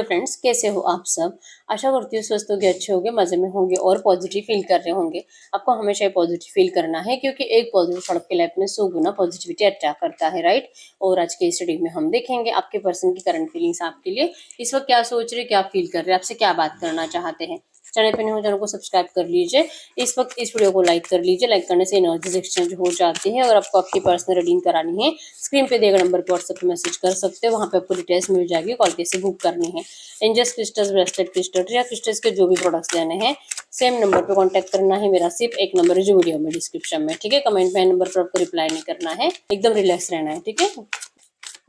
Friends, कैसे हो आप सब। आशा करती हूँ स्वस्थ होंगे, अच्छे होंगे, मजे में होंगे और पॉजिटिव फील कर रहे होंगे। आपको हमेशा पॉजिटिव फील करना है क्योंकि एक पॉजिटिव थॉट आपकी लाइफ में 100 गुना पॉजिटिविटी अट्रैक्ट करता है, राइट। और आज के स्टडी में हम देखेंगे आपके पर्सन की करंट फीलिंग्स आपके लिए इस वक्त क्या सोच रहे, क्या फील कर रहे हैं, आपसे क्या बात करना चाहते हैं। चैनल पे नहीं हो चैनल को सब्सक्राइब कर लीजिए। इस वक्त इस वीडियो को लाइक कर लीजिए। लाइक करने से एनर्जीज एक्सचेंज हो जाती है। और आपको आपकी पर्सनल रीडिंग करानी है, स्क्रीन पे दिए गए नंबर पर व्हाट्सएप पे मैसेज कर सकते हो। वहाँ पे आपको डिटेल्स मिल जाएगी, कॉल कैसे बुक करनी है। एंजल्स क्रिस्टल्स, ब्रेसलेट क्रिस्टल या क्रिस्टल्स के जो भी प्रोडक्ट्स लेने हैं सेम नंबर पे कांटेक्ट करना है। मेरा सिर्फ एक नंबर है जो वीडियो में डिस्क्रिप्शन में, ठीक है। कमेंट में नंबर पर आपको रिप्लाई नहीं करना है, एकदम रिलैक्स रहना है, ठीक है।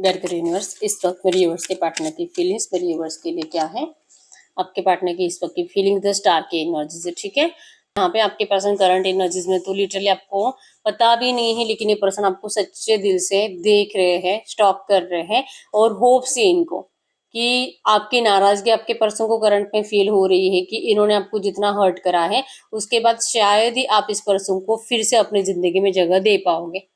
डर कर यूनिवर्स इस वक्त मेरे यूनिवर्स के पार्टनर की फीलिंग्स मेरे यूनिवर्स के लिए क्या है, आपके पार्टनर की इस वक्त की फीलिंग द स्टार के एनर्जी से, ठीक है। यहाँ पे आपके पर्सन करंट एनर्जीज में तो लिटरली आपको पता भी नहीं है, लेकिन ये पर्सन आपको सच्चे दिल से देख रहे हैं, स्टॉप कर रहे हैं और होप से इनको कि आपकी नाराजगी आपके पर्सन को करंट में फील हो रही है कि इन्होंने आपको जितना हर्ट करा है उसके बाद शायद ही आप इस पर्सन को फिर से अपनी जिंदगी में जगह दे पाओगे,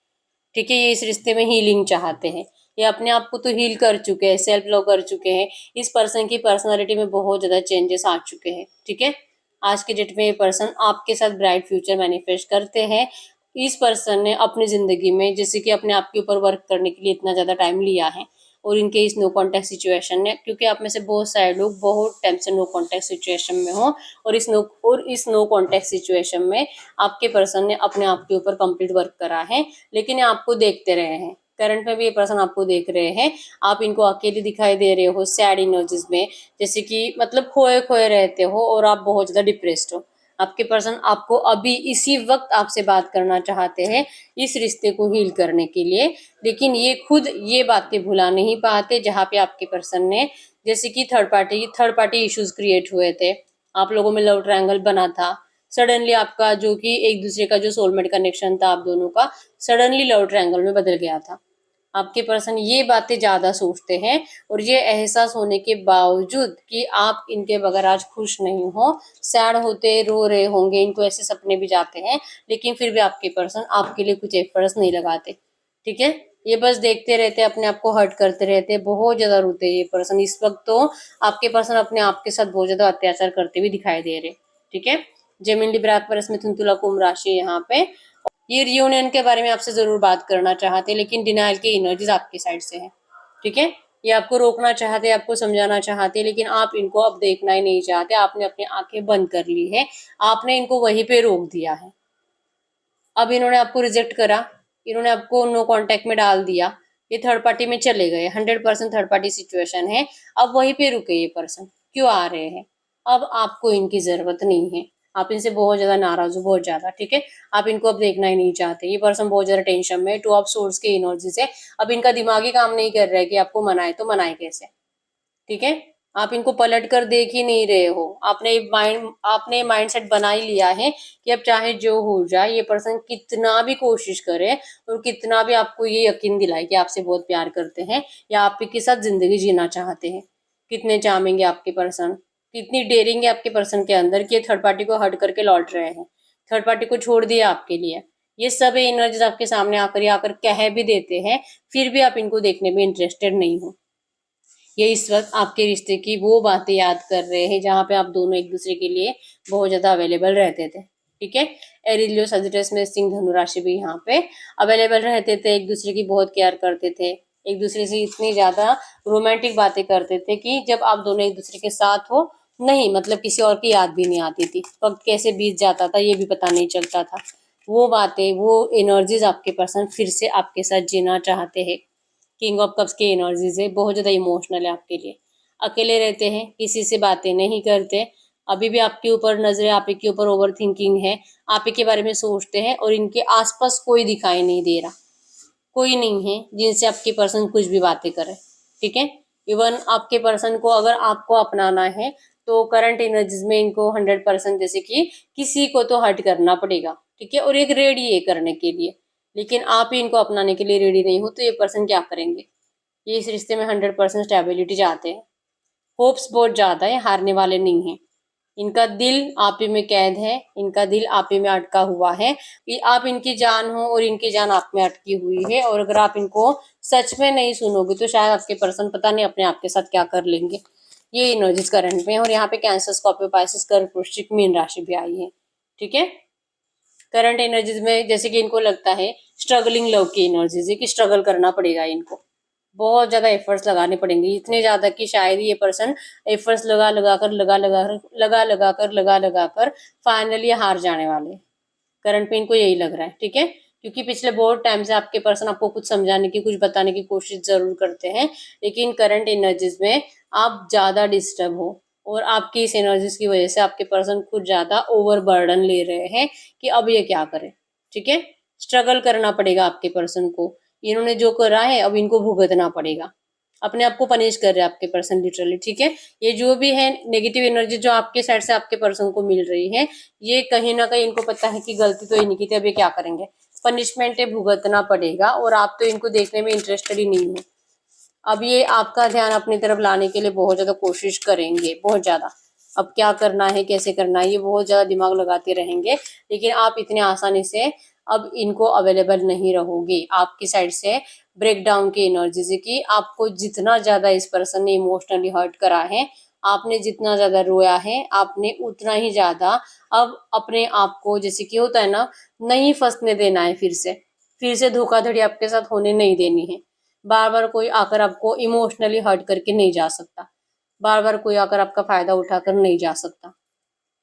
ठीक है। ये इस रिश्ते में हीलिंग चाहते हैं। ये अपने आप को तो हील कर चुके हैं, सेल्फ लव कर चुके हैं। इस पर्सन की पर्सनालिटी में बहुत ज्यादा चेंजेस आ चुके हैं, ठीक है। आज के डेट में ये पर्सन आपके साथ ब्राइट फ्यूचर मैनिफेस्ट करते हैं। इस पर्सन ने अपनी जिंदगी में जैसे कि अपने आप के ऊपर वर्क करने के लिए इतना ज्यादा टाइम लिया है। और इनके इस नो कॉन्टेक्ट सिचुएशन ने, क्योंकि आप में से बहुत सारे लोग बहुत टाइम से नो कॉन्टेक्ट सिचुएशन में हो और इस नो कॉन्टेक्ट सिचुएशन में आपके पर्सन ने अपने आप के ऊपर कंप्लीट वर्क करा है, लेकिन ये आपको देखते रहे हैं। करंट में भी ये पर्सन आपको देख रहे हैं। आप इनको अकेले दिखाई दे रहे हो सैड एनर्जीज में, जैसे कि मतलब खोए खोए रहते हो और आप बहुत ज्यादा डिप्रेस्ड हो। आपके पर्सन आपको अभी इसी वक्त आपसे बात करना चाहते हैं इस रिश्ते को हील करने के लिए, लेकिन ये खुद ये बातें भुला नहीं पाते जहाँ पे आपके पर्सन ने जैसे कि थर्ड पार्टी इश्यूज क्रिएट हुए थे। आप लोगों में लव ट्रायंगल बना था। सडनली आपका जो कि एक दूसरे का जो सोलमेट कनेक्शन था आप दोनों का, सडनली लव ट्रायंगल में बदल गया था। आपके पर्सन ये बातें ज्यादा सोचते हैं और ये एहसास होने के बावजूद कि आप इनके बगैर आज खुश नहीं हो, सैड होते रो रहे होंगे, इनको ऐसे सपने भी जाते हैं, लेकिन फिर भी आपके पर्सन आपके लिए कुछ एफर्ट्स नहीं लगाते, ठीक है। ये बस देखते रहते, अपने आप को हर्ट करते रहते, बहुत ज्यादा रोते हैं ये पर्सन। इस वक्त तो आपके पर्सन अपने आप के साथ बहुत ज्यादा अत्याचार करते हुए दिखाई दे रहे, ठीक है। जेमिनी लिब्रा एक्वेरियस मिथुन तुला कुंभ राशि यहाँ पे ये रियूनियन के बारे में आपसे जरूर बात करना चाहते हैं, लेकिन डिनाइल की एनर्जीज आपकी साइड से है, ठीक है। ये आपको रोकना चाहते, आपको समझाना चाहते, लेकिन आप इनको अब देखना ही नहीं चाहते। आपने अपनी आंखें बंद कर ली है, आपने इनको वहीं पे रोक दिया है। अब इन्होंने आपको रिजेक्ट करा, इन्होंने आपको नो कांटेक्ट में डाल दिया, ये थर्ड पार्टी में चले गए, 100% थर्ड पार्टी सिचुएशन है। अब वहीं पे रुके ये पर्सन, क्यों आ रहे हैं? अब आपको इनकी जरूरत नहीं है। आप इनसे बहुत ज्यादा नाराज हो, बहुत ज्यादा, ठीक है। आप इनको अब देखना ही नहीं चाहते। ये पर्सन बहुत ज्यादा टेंशन में, टू ऑफ सोर्स की एनर्जी से अब इनका दिमाग ही काम नहीं कर रहा है कि आपको मनाए तो मनाए कैसे, ठीक है। आप इनको पलट कर देख ही नहीं रहे हो। आपने माइंडसेट बना ही लिया है कि अब चाहे जो हो जाए, ये पर्सन कितना भी कोशिश करे और कितना भी आपको ये यकीन दिलाए कि आपसे बहुत प्यार करते हैं या आपके साथ जिंदगी जीना चाहते हैं। कितने चाहेंगे आपके पर्सन, कितनी डेयरिंग है आपके पर्सन के अंदर कि ये थर्ड पार्टी को हट करके लौट रहे हैं, थर्ड पार्टी को छोड़ दिया आपके लिए। ये सब एनर्जीज आपके सामने आकर कह भी देते हैं, फिर भी आप इनको देखने में इंटरेस्टेड नहीं हो। ये इस वक्त आपके रिश्ते की वो बातें याद कर रहे हैं जहाँ पे आप दोनों एक दूसरे के लिए बहुत ज्यादा अवेलेबल रहते थे, ठीक है। एरीज लियो सजिटस में सिंह धनु राशि भी यहाँ पे अवेलेबल रहते थे, एक दूसरे की बहुत केयर करते थे, एक दूसरे से इतनी ज्यादा रोमांटिक बातें करते थे कि जब आप दोनों एक दूसरे के साथ हो, नहीं मतलब किसी और की याद भी नहीं आती थी, वक्त कैसे बीत जाता था ये भी पता नहीं चलता था। वो बातें, वो एनर्जीज आपके पर्सन फिर से आपके साथ जीना चाहते हैं। किंग ऑफ कप्स की एनर्जीज है, बहुत ज्यादा इमोशनल है आपके लिए। अकेले रहते हैं, किसी से बातें नहीं करते, अभी भी आपके ऊपर नजरें, आप ही के ऊपर ओवर थिंकिंग है, आप ही के बारे में सोचते हैं और इनके आसपास कोई दिखाई नहीं दे रहा, कोई नहीं है जिनसे आपके पर्सन कुछ भी बातें करे, ठीक है। इवन आपके पर्सन को अगर आपको अपनाना है तो करंट एनर्जीज में इनको 100% जैसे कि किसी को तो हर्ट करना पड़ेगा, ठीक है। और एक रेडी है करने के लिए, लेकिन आप ही इनको अपनाने के लिए रेडी नहीं हो तो ये पर्सन क्या करेंगे? ये इस रिश्ते में 100% स्टेबिलिटी चाहते हैं, होप्स बहुत ज्यादा है, हारने वाले नहीं है। इनका दिल आप ही में कैद है, इनका दिल आप ही में अटका हुआ है कि आप इनकी जान हो और इनकी जान आप में अटकी हुई है। और अगर आप इनको सच में नहीं सुनोगे तो शायद आपके पर्सन पता नहीं अपने आप के साथ क्या कर लेंगे। ये एनर्जीज करंट में, और यहाँ पे कैंसर, स्कॉर्पियो, पाइसेस, कर्क, वृश्चिक, मीन राशि भी आई है। ठीक है, करंट एनर्जीज में जैसे कि इनको लगता है स्ट्रगलिंग लव की एनर्जीज है कि स्ट्रगल करना पड़ेगा इनको, बहुत ज्यादा एफर्ट्स लगाने पड़ेंगे, इतने ज्यादा कि शायद ये पर्सन एफर्ट्स लगा लगा कर फाइनली हार जाने वाले। करंट पे इनको यही लग रहा है। ठीक है, क्योंकि पिछले बहुत टाइम से आपके पर्सन आपको कुछ समझाने की, कुछ बताने की कोशिश जरूर करते हैं, लेकिन करंट एनर्जीज में आप ज्यादा डिस्टर्ब हो, और आपकी इस एनर्जीज की वजह से आपके पर्सन खुद ज्यादा ओवर बर्डन ले रहे हैं कि अब ये क्या करे। ठीक है, स्ट्रगल करना पड़ेगा आपके पर्सन को, इन्होंने जो करा है अब इनको भुगतना पड़ेगा, अपने आप को पनिश कर रहे हैं आपके पर्सन लिटरली। ठीक है, ये जो भी है नेगेटिव एनर्जी जो आपके साइड से आपके पर्सन को मिल रही है, ये कहीं ना कहीं इनको पता है कि गलती तो इन्हीं की थी, अब ये क्या करेंगे, पनिशमेंट है, भुगतना पड़ेगा, और आप तो इनको देखने में इंटरेस्टेड ही नहीं हो। अब ये आपका ध्यान अपनी तरफ लाने के लिए बहुत ज्यादा कोशिश करेंगे, बहुत ज्यादा। अब क्या करना है, कैसे करना है, ये बहुत ज्यादा दिमाग लगाते रहेंगे, लेकिन आप इतने आसानी से अब इनको अवेलेबल नहीं रहोगे। आपकी साइड से ब्रेक डाउन की एनर्जी से कि आपको जितना ज्यादा इस पर्सन ने इमोशनली हर्ट करा है, आपने जितना ज्यादा रोया है, आपने उतना ही ज्यादा अब अपने आप को, जैसे कि होता है ना, नहीं फंसने देना है, फिर से धोखाधड़ी आपके साथ होने नहीं देनी है। बार बार कोई आकर आपको इमोशनली हर्ट करके नहीं जा सकता, बार बार कोई आकर आपका फायदा उठाकर नहीं जा सकता।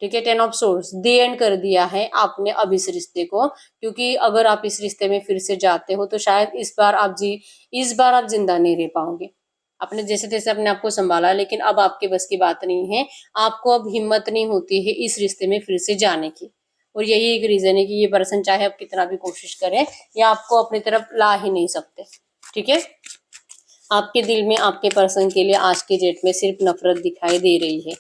ठीक है, 10 ऑफ सोर्स दी एंड कर दिया है आपने अब इस रिश्ते को, क्योंकि अगर आप इस रिश्ते में फिर से जाते हो तो शायद इस बार आप जिंदा नहीं रह पाओगे। आपने जैसे तैसे अपने आप को संभाला, लेकिन अब आपके बस की बात नहीं है, आपको अब हिम्मत नहीं होती है इस रिश्ते में फिर से जाने की, और यही एक रीजन है कि ये पर्सन चाहे आप कितना भी कोशिश करें, या आपको अपनी तरफ ला ही नहीं सकते। ठीक है, आपके दिल में आपके पर्सन के लिए आज के डेट में सिर्फ नफरत दिखाई दे रही है।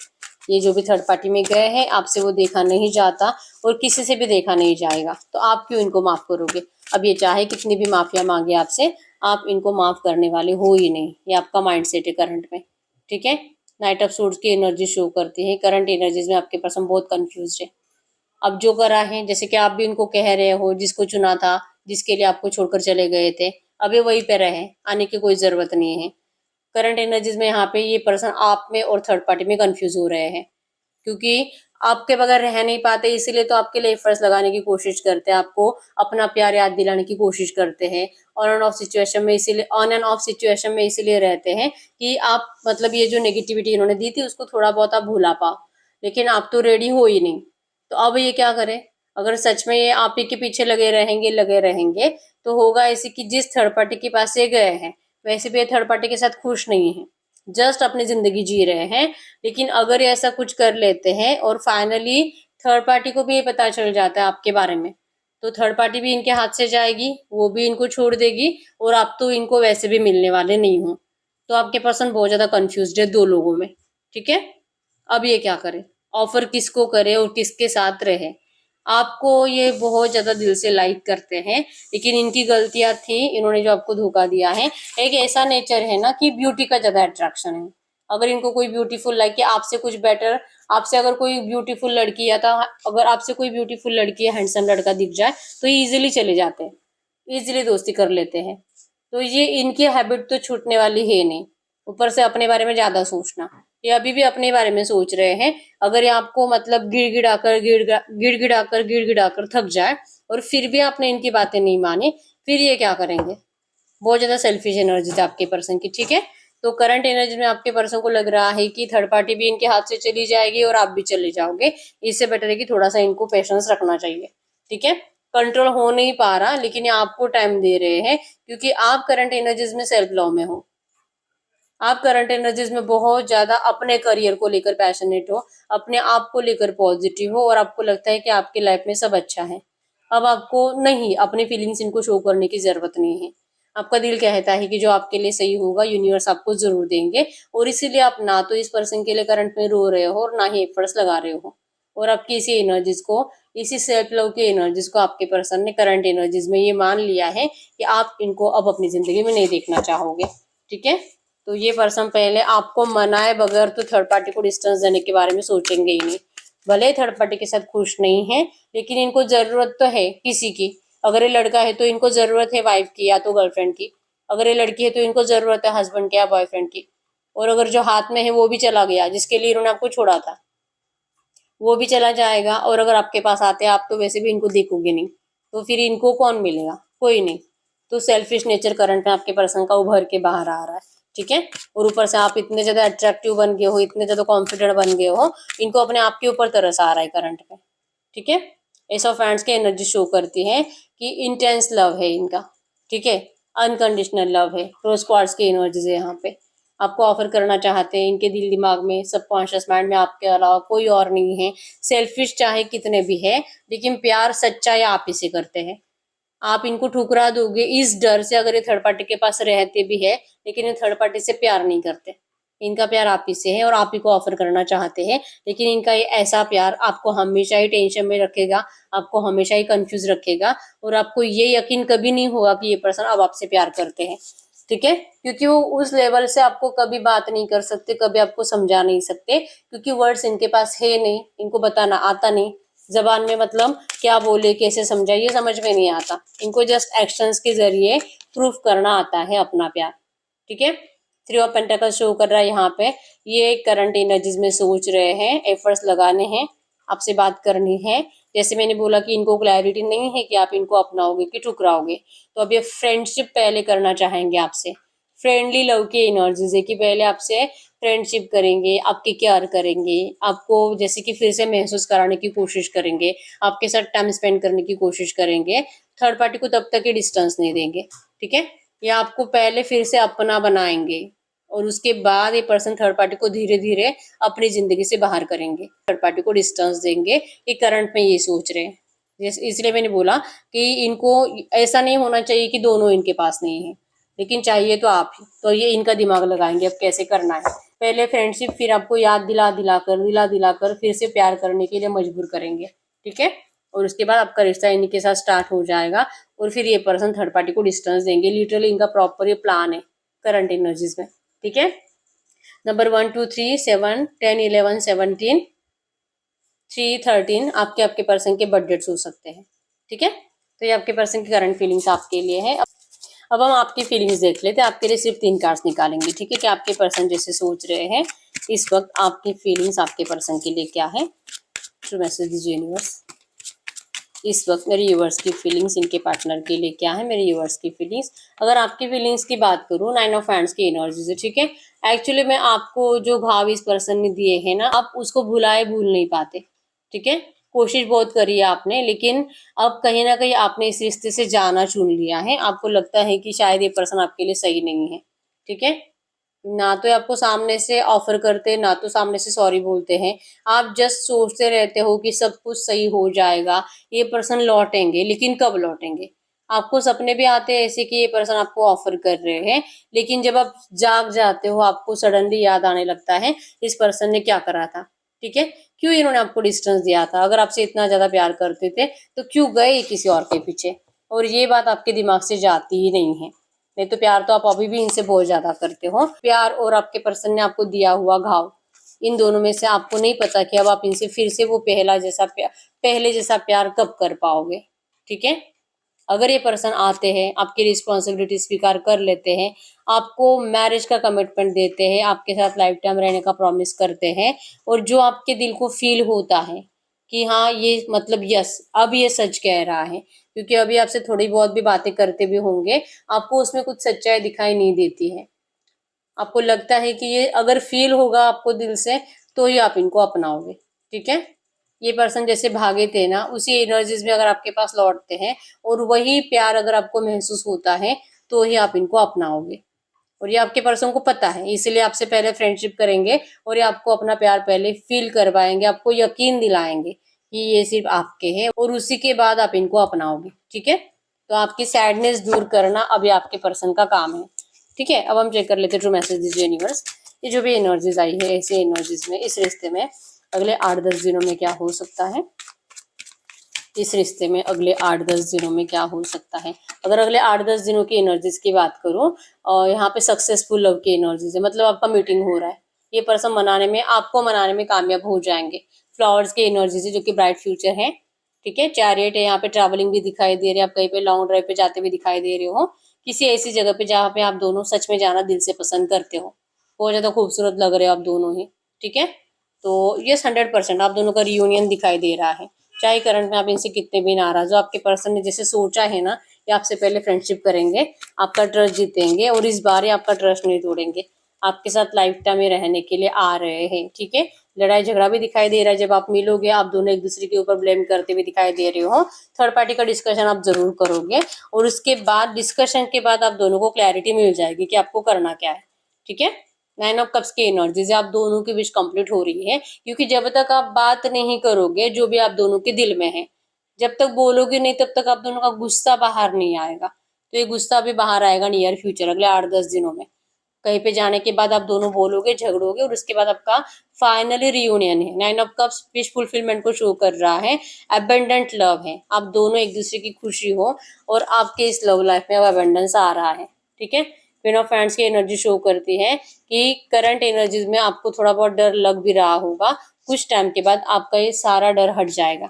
ये जो भी थर्ड पार्टी में गए हैं, आपसे वो देखा नहीं जाता, और किसी से भी देखा नहीं जाएगा, तो आप क्यों इनको माफ करोगे। अब ये चाहे कितनी भी माफिया मांगे आपसे, आप इनको माफ करने वाले हो ही नहीं, ये आपका माइंड सेट है करंट में। ठीक है, नाइट ऑफ सोर्ड्स की एनर्जी शो करती है, करंट एनर्जीज में आपके पर्सन बहुत कंफ्यूज है। अब जो करा है, जैसे कि आप भी उनको कह रहे हो, जिसको चुना था, जिसके लिए आपको छोड़कर चले गए थे, अभी वहीं पे रहे, आने की कोई जरूरत नहीं है। करंट एनर्जीज में यहाँ पे ये पर्सन आप में और थर्ड पार्टी में कंफ्यूज हो रहे हैं, क्योंकि आपके बगैर रह नहीं पाते, इसीलिए तो आपके लिए एफर्ट्स लगाने की कोशिश करते हैं, आपको अपना प्यार याद दिलाने की कोशिश करते हैं, ऑन एंड ऑफ सिचुएशन में इसीलिए रहते हैं कि आप, मतलब ये जो नेगेटिविटी इन्होंने दी थी उसको थोड़ा बहुत आप भुला पाओ, लेकिन आप तो रेडी हो ही नहीं। तो अब ये क्या करें, अगर सच में ये आप ही के पीछे लगे रहेंगे, तो होगा ऐसे कि जिस थर्ड पार्टी के पास ये गए हैं, वैसे भी ये थर्ड पार्टी के साथ खुश नहीं है, जस्ट अपनी जिंदगी जी रहे हैं। लेकिन अगर ये ऐसा कुछ कर लेते हैं और फाइनली थर्ड पार्टी को भी ये पता चल जाता है आपके बारे में, तो थर्ड पार्टी भी इनके हाथ से जाएगी, वो भी इनको छोड़ देगी, और आप तो इनको वैसे भी मिलने वाले नहीं हो। तो आपके पर्सन बहुत ज्यादा कंफ्यूज्ड है दो लोगों में। ठीक है, अब ये क्या करे, ऑफर किसको करे और किसके साथ रहे। आपको ये बहुत ज्यादा दिल से लाइक करते हैं, लेकिन इनकी गलतियां थी, इन्होंने जो आपको धोखा दिया है। एक ऐसा नेचर है ना कि ब्यूटी का ज्यादा अट्रैक्शन है, अगर इनको कोई ब्यूटीफुल लाइक आपसे कुछ बेटर, आपसे अगर कोई ब्यूटीफुल लड़की या था, अगर आपसे कोई ब्यूटीफुल लड़की या हैंडसम लड़का दिख जाए तो ये इजिली चले जाते हैं, इजिली दोस्ती कर लेते हैं। तो ये इनकी हैबिट तो छूटने वाली है नहीं, ऊपर से अपने बारे में ज्यादा सोचना, ये अभी भी अपने बारे में सोच रहे हैं। अगर ये आपको मतलब गिड़गिड़ाकर थक जाए, और फिर भी आपने इनकी बातें नहीं मानी, फिर ये क्या करेंगे। बहुत ज्यादा सेल्फिश एनर्जी है आपके पर्सन की। ठीक है, तो करंट एनर्जी में आपके पर्सन को लग रहा है कि थर्ड पार्टी भी इनके हाथ से चली जाएगी और आप भी चले जाओगे, इससे बेटर है कि थोड़ा सा इनको पेशेंस रखना चाहिए। ठीक है, कंट्रोल हो नहीं पा रहा, लेकिन ये आपको टाइम दे रहे हैं, क्योंकि आप करंट एनर्जीज में सेल्फ लव में हो, आप करंट एनर्जीज में बहुत ज्यादा अपने करियर को लेकर पैशनेट हो, अपने आप को लेकर पॉजिटिव हो, और आपको लगता है कि आपकी लाइफ में सब अच्छा है। अब आपको नहीं अपनी फीलिंग्स इनको शो करने की जरूरत नहीं है। आपका दिल कहता है कि जो आपके लिए सही होगा यूनिवर्स आपको जरूर देंगे, और इसीलिए आप ना तो इस पर्सन के लिए करंट में रो रहे हो और ना ही एफर्ट्स लगा रहे हो, और आपकी इसी सेल्फ लव की एनर्जीज को आपके पर्सन ने करंट एनर्जीज में ये मान लिया है कि आप इनको अब अपनी जिंदगी में नहीं देखना चाहोगे। ठीक है, तो ये पर्सन पहले आपको मनाए बगैर तो थर्ड पार्टी को डिस्टेंस देने के बारे में सोचेंगे ही नहीं। भले ही थर्ड पार्टी के साथ खुश नहीं है, लेकिन इनको जरूरत तो है किसी की। अगर ये लड़का है तो इनको जरूरत है वाइफ की या तो गर्लफ्रेंड की, अगर ये लड़की है तो इनको जरूरत है हस्बैंड की या बॉयफ्रेंड की। और अगर जो हाथ में है वो भी चला गया, जिसके लिए इन्होंने आपको छोड़ा था, वो भी चला जाएगा। और अगर आपके पास आते हैं, आप तो वैसे भी इनको देखोगे नहीं, तो फिर इनको कौन मिलेगा? कोई नहीं। तो सेल्फिश नेचर करंट में आपके पर्सन का उभर के बाहर आ रहा है, ठीक है। और ऊपर से आप इतने ज्यादा अट्रैक्टिव बन गए हो, इतने ज्यादा कॉन्फिडेंट बन गए हो, इनको अपने आप के ऊपर तरस आ रहा है करंट में, ठीक है। एस ऑफ हैंड्स की एनर्जी शो करती है कि इंटेंस लव है इनका, ठीक है, अनकंडीशनल लव है। रोज क्वार्ट्ज की एनर्जीज है यहाँ पे, आपको ऑफर करना चाहते हैं। इनके दिल दिमाग में, सबकॉन्शियस माइंड में आपके अलावा कोई और नहीं है। सेल्फिश चाहे कितने भी है, लेकिन प्यार सच्चा या आप ही से करते हैं। आप इनको ठुकरा दोगे इस डर से, अगर ये थर्ड पार्टी के पास रहते भी है, लेकिन ये थर्ड पार्टी से प्यार नहीं करते। इनका प्यार आप ही से है और आप ही को ऑफर करना चाहते हैं। लेकिन इनका ये ऐसा प्यार आपको हमेशा ही टेंशन में रखेगा, आपको हमेशा ही कंफ्यूज रखेगा, और आपको ये यकीन कभी नहीं होगा कि ये पर्सन अब आपसे प्यार करते हैं, ठीक है। क्योंकि वो उस लेवल से आपको कभी बात नहीं कर सकते, कभी आपको समझा नहीं सकते, क्योंकि वर्ड्स इनके पास है नहीं, इनको बताना आता नहीं। जबान में मतलब क्या बोले, कैसे समझाइए, समझ में नहीं आता। इनको जस्ट एक्शंस के जरिए प्रूफ करना आता है अपना प्यार, ठीक है। थ्री ऑफ पेंटाकल शो कर रहा है यहाँ पे। ये करंट एनर्जीज में सोच रहे हैं, एफर्ट्स लगाने हैं, आपसे बात करनी है। जैसे मैंने बोला कि इनको क्लैरिटी नहीं है कि आप इनको अपनाओगे कि ठुकराओगे, तो अब ये फ्रेंडशिप पहले करना चाहेंगे आपसे। फ्रेंडली लव की एनर्जीज है कि पहले आपसे फ्रेंडशिप करेंगे, आपकी केयर करेंगे, आपको जैसे कि फिर से महसूस कराने की कोशिश करेंगे, आपके साथ टाइम स्पेंड करने की कोशिश करेंगे। थर्ड पार्टी को तब तक ही डिस्टेंस नहीं देंगे, ठीक है। या आपको पहले फिर से अपना बनाएंगे, और उसके बाद ये पर्सन थर्ड पार्टी को धीरे धीरे अपनी जिंदगी से बाहर करेंगे, थर्ड पार्टी को डिस्टेंस देंगे। ये करंट में ये सोच रहे हैं। इसलिए मैंने बोला कि इनको ऐसा नहीं होना चाहिए कि दोनों इनके पास नहीं है, लेकिन चाहिए तो आप ही। तो ये इनका दिमाग लगाएंगे अब कैसे करना है। पहले फ्रेंडशिप, फिर आपको याद दिला दिलाकर फिर से प्यार करने के लिए मजबूर करेंगे, ठीक है। और उसके बाद आपका रिश्ता इन्हीं के साथ स्टार्ट हो जाएगा, और फिर ये पर्सन थर्ड पार्टी को डिस्टेंस देंगे। लिटरली इनका प्रॉपर ये प्लान है करंट एनर्जीज में, ठीक है। नंबर 1 2 3 7 10 11 17 3 13 आपके आपके पर्सन के बर्थ डेट्स हो सकते हैं, ठीक है। तो ये आपके पर्सन की करंट फीलिंग्स आपके लिए है। अब हम आपकी फीलिंग्स देख लेते हैं। आपके लिए सिर्फ 3 कार्ड्स निकालेंगे, ठीक है, कि आपके पर्सन जैसे सोच रहे हैं इस वक्त आपकी फीलिंग्स आपके पर्सन के लिए क्या है। ट्रू मैसेज दीजिए यूनिवर्स, इस वक्त मेरे यूवर्स की फीलिंग्स इनके पार्टनर के लिए क्या है। मेरे यूवर्स की फीलिंग्स, अगर आपकी फीलिंग्स की बात करूँ, 9 ऑफ हैंड्स की एनर्जी है, ठीक है। एक्चुअली में आपको जो भाव इस पर्सन ने दिए हैं ना, आप उसको भूल नहीं पाते, ठीक है। कोशिश बहुत करी है आपने, लेकिन अब कहीं ना कहीं आपने इस रिश्ते से जाना चुन लिया है। आपको लगता है कि शायद ये पर्सन आपके लिए सही नहीं है, ठीक है। ना तो आपको सामने से ऑफर करते, ना तो सामने से सॉरी बोलते हैं। आप जस्ट सोचते रहते हो कि सब कुछ सही हो जाएगा, ये पर्सन लौटेंगे, लेकिन कब लौटेंगे? आपको सपने भी आते हैं ऐसे कि ये पर्सन आपको ऑफर कर रहे हैं, लेकिन जब आप जाग जाते हो आपको सडनली याद आने लगता है इस पर्सन ने क्या करा था, ठीक है। क्यों इन्होंने आपको डिस्टेंस दिया था? अगर आपसे इतना ज्यादा प्यार करते थे तो क्यों गए किसी और के पीछे? और ये बात आपके दिमाग से जाती ही नहीं है। नहीं तो प्यार तो आप अभी भी इनसे बहुत ज्यादा करते हो। प्यार और आपके पर्सन ने आपको दिया हुआ घाव, इन दोनों में से आपको नहीं पता कि अब आप इनसे फिर से वो पहले जैसा प्यार कब कर पाओगे, ठीक है। अगर ये पर्सन आते हैं, आपकी रिस्पॉन्सिबिलिटी स्वीकार कर लेते हैं, आपको मैरिज का कमिटमेंट देते हैं, आपके साथ लाइफ टाइम रहने का प्रॉमिस करते हैं, और जो आपके दिल को फील होता है कि हाँ ये मतलब यस अब ये सच कह रहा है, क्योंकि अभी आपसे थोड़ी बहुत भी बातें करते भी होंगे, आपको उसमें कुछ सच्चाई दिखाई नहीं देती है। आपको लगता है कि ये अगर फील होगा आपको दिल से तो ही आप इनको अपनाओगे, ठीक है। ये पर्सन जैसे भागे थे ना, उसी एनर्जीज में अगर आपके पास लौटते हैं और वही प्यार अगर आपको महसूस होता है तो ही आप इनको अपनाओगे। और ये आपके पर्सन को पता है, इसलिए आपसे पहले फ्रेंडशिप करेंगे और ये आपको अपना प्यार पहले फील करवाएंगे, आपको यकीन दिलाएंगे कि ये सिर्फ आपके हैं, और उसी के बाद आप इनको अपनाओगे, ठीक है। तो आपकी सैडनेस दूर करना अभी आपके पर्सन का काम है, ठीक है। अब हम चेक कर लेते हैं ट्रू मैसेज दीजिए यूनिवर्स। ये जो भी एनर्जीज आई है ऐसे एनर्जीज में इस रिश्ते में अगले 8-10 दिनों में क्या हो सकता है। इस रिश्ते में अगले 8-10 दिनों में क्या हो सकता है। अगर अगले 8-10 दिनों की एनर्जीज की बात करूं, और यहाँ पे सक्सेसफुल लव की एनर्जीज है, मतलब आपका मीटिंग हो रहा है, ये पर्सन आपको मनाने में कामयाब हो जाएंगे। फ्लावर्स की एनर्जीज है जो कि ब्राइट फ्यूचर है, ठीक है। चैरियट है, यहाँ पे ट्रैवलिंग भी दिखाई दे रही है, आप कहीं पे लॉन्ग ड्राइव पे जाते हुए दिखाई दे रहे हो, किसी ऐसी जगह पे जहाँ पे आप दोनों सच में जाना दिल से पसंद करते हो, बहुत ज़्यादा खूबसूरत लग रहे हो आप दोनों ही, ठीक है। तो यस 100% आप दोनों का रियूनियन दिखाई दे रहा है। चाहे करंट में आप इनसे कितने भी नाराज हो, आपके पर्सन ने जैसे सोचा है ना कि आपसे पहले फ्रेंडशिप करेंगे, आपका ट्रस्ट जीतेंगे और इस बार ये आपका ट्रस्ट नहीं तोड़ेंगे, आपके साथ लाइफ टाइम में रहने के लिए आ रहे हैं, ठीक है। लड़ाई झगड़ा भी दिखाई दे रहा है, जब आप मिलोगे आप दोनों एक दूसरे के ऊपर ब्लेम करते हुए दिखाई दे रहे हो। थर्ड पार्टी का डिस्कशन आप जरूर करोगे और उसके बाद डिस्कशन के बाद आप दोनों को क्लैरिटी मिल जाएगी कि आपको करना क्या है, ठीक है। 9 ऑफ कप्स की एनर्जी से आप दोनों की विश कंप्लीट हो रही है, क्योंकि जब तक आप बात नहीं करोगे जो भी आप दोनों के दिल में है, जब तक बोलोगे नहीं तब तक आप दोनों का गुस्सा बाहर नहीं आएगा। तो ये गुस्सा भी बाहर आएगा नियर फ्यूचर, अगले 8-10 दिनों में। कहीं पे जाने के बाद आप दोनों बोलोगे, झगड़ोगे और उसके बाद आपका फाइनली रियूनियन है। 9 ऑफ कप्स विश फुलफिलमेंट को शो कर रहा है, अबेंडेंट लव है, आप दोनों एक दूसरे की खुशी हो और आपके इस लव लाइफ में अब अबेंडेंस आ रहा है, ठीक है। क्वीन ऑफ फ्रेंड्स की एनर्जी शो करती है कि करंट एनर्जीज में आपको थोड़ा बहुत डर लग भी रहा होगा, कुछ टाइम के बाद आपका ये सारा डर हट जाएगा,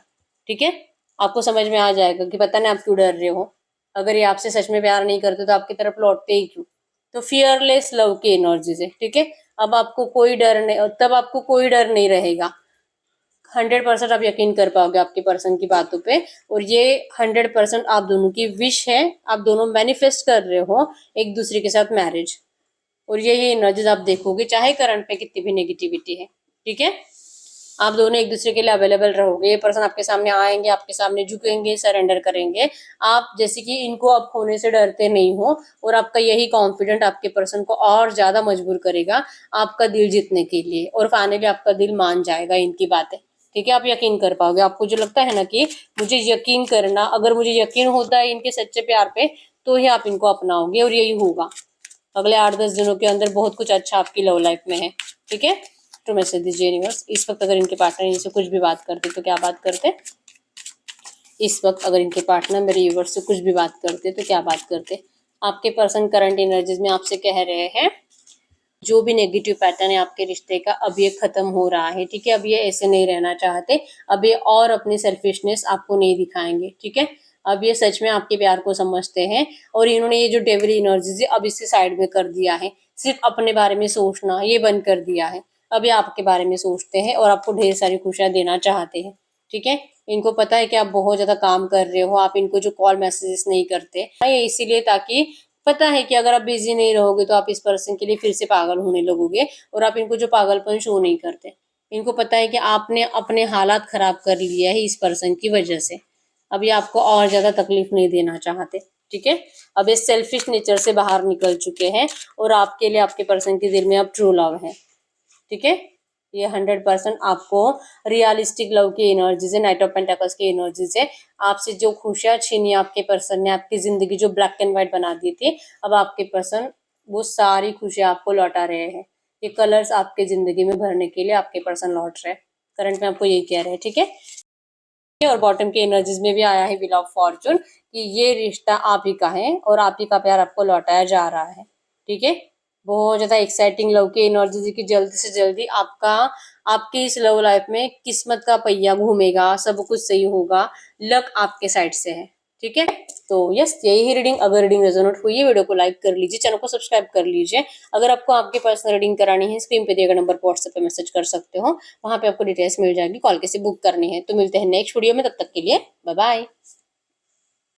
ठीक है। आपको समझ में आ जाएगा कि पता नहीं आप क्यों डर रहे हो, अगर ये आपसे सच में प्यार नहीं करते तो आपकी तरफ लौटते ही क्यों। तो फियरलेस लव की एनर्जी से, ठीक है। अब आपको कोई डर नहीं, तब आपको कोई डर नहीं रहेगा, 100% आप यकीन कर पाओगे आपके पर्सन की बातों पे। और ये 100% आप दोनों की विश है, आप दोनों मैनिफेस्ट कर रहे हो एक दूसरे के साथ मैरिज, और यही एनर्जीज आप देखोगे चाहे करंट पे कितनी भी नेगेटिविटी है, ठीक है। आप दोनों एक दूसरे के लिए अवेलेबल रहोगे, ये पर्सन आपके सामने आएंगे, आपके सामने झुकेंगे, सरेंडर करेंगे, आप जैसे कि इनको अब खोने से डरते नहीं हो, और आपका यही कॉन्फिडेंट आपके पर्सन को और ज्यादा मजबूर करेगा आपका दिल जीतने के लिए, और फाइनली आपका दिल मान जाएगा इनकी बातें, ठीक है। आप यकीन कर पाओगे, आपको जो लगता है ना कि मुझे यकीन करना, अगर मुझे यकीन होता है इनके सच्चे प्यार पे तो ही आप इनको अपनाओगे, और यही होगा अगले 8-10 दिनों के अंदर। बहुत कुछ अच्छा आपकी लव लाइफ में है, ठीक है। तो मैसेज दीजिए यूनिवर्स, इस वक्त अगर इनके पार्टनर इनसे कुछ भी बात करते तो क्या बात करते, इस वक्त अगर इनके पार्टनर मेरे यूनिवर्स से कुछ भी बात करते तो क्या बात करते। आपके पर्सन करंट एनर्जीज में आपसे कह रहे हैं जो भी नेगेटिव पैटर्न है आपके रिश्ते का अब ये खत्म हो रहा है, ठीक है। अब ये ऐसे नहीं रहना चाहते, अब ये और अपनी सेल्फिशनेस आपको नहीं दिखाएंगे, ठीक है। अब ये सच में आपके प्यार को समझते हैं, और इन्होंने ये जो डेविल एनर्जीज है अब इससे साइड में कर दिया है, सिर्फ अपने बारे में सोचना ये बंद कर दिया है। अब ये आपके बारे में सोचते हैं और आपको ढेर सारी खुशियां देना चाहते हैं, ठीक है। इनको पता है कि आप बहुत ज्यादा काम कर रहे हो, आप इनको जो कॉल मैसेजेस नहीं करते ये इसीलिए ताकि पता है कि अगर आप बिजी नहीं रहोगे तो आप इस पर्सन के लिए फिर से पागल होने लगोगे, और आप इनको जो पागलपन शो नहीं करते। इनको पता है कि आपने अपने हालात खराब कर लिए है इस पर्सन की वजह से, अब ये आपको और ज्यादा तकलीफ नहीं देना चाहते, ठीक है। अब ये सेल्फिश नेचर से बाहर निकल चुके हैं और आपके लिए आपके पर्सन के दिल में अब ट्रू लव है, ठीक है। ये 100% आपको रियलिस्टिक लव की एनर्जी से, नाइट ऑफ पेंटाकल्स की एनर्जी से, आपसे जो खुशियां छीनी आपके पर्सन ने, आपकी जिंदगी जो ब्लैक एंड व्हाइट बना दी थी, अब आपके पर्सन वो सारी खुशियां आपको लौटा रहे हैं। ये कलर्स आपके जिंदगी में भरने के लिए आपके पर्सन लौट रहे हैं, करंट में आपको यही कह रहे हैं, ठीक है। और बॉटम के एनर्जीज में भी आया है व्हील ऑफ फॉर्चून कि ये रिश्ता आप ही का है और आप ही का प्यार आपको लौटाया जा रहा है, ठीक है। बहुत ज्यादा एक्साइटिंग लव की एनर्जी की जल्दी से जल्दी आपका आपकी इस लव लाइफ में किस्मत का पहिया घूमेगा, सब कुछ सही होगा, लक आपके साइड से है, ठीक है। तो यस यही ही रीडिंग, अगर रीडिंग रेजोनेट हुई है वीडियो को लाइक कर लीजिए, चैनल को सब्सक्राइब कर लीजिए। अगर आपको आपके पर्सनल रीडिंग करानी है स्क्रीन पे दिए गए नंबर पर व्हाट्सएप पे मैसेज कर सकते हो, वहां पे आपको डिटेल्स मिल जाएगी, कॉल कैसे बुक करनी है। तो मिलते हैं नेक्स्ट वीडियो में, तब तक के लिए बाय बाय।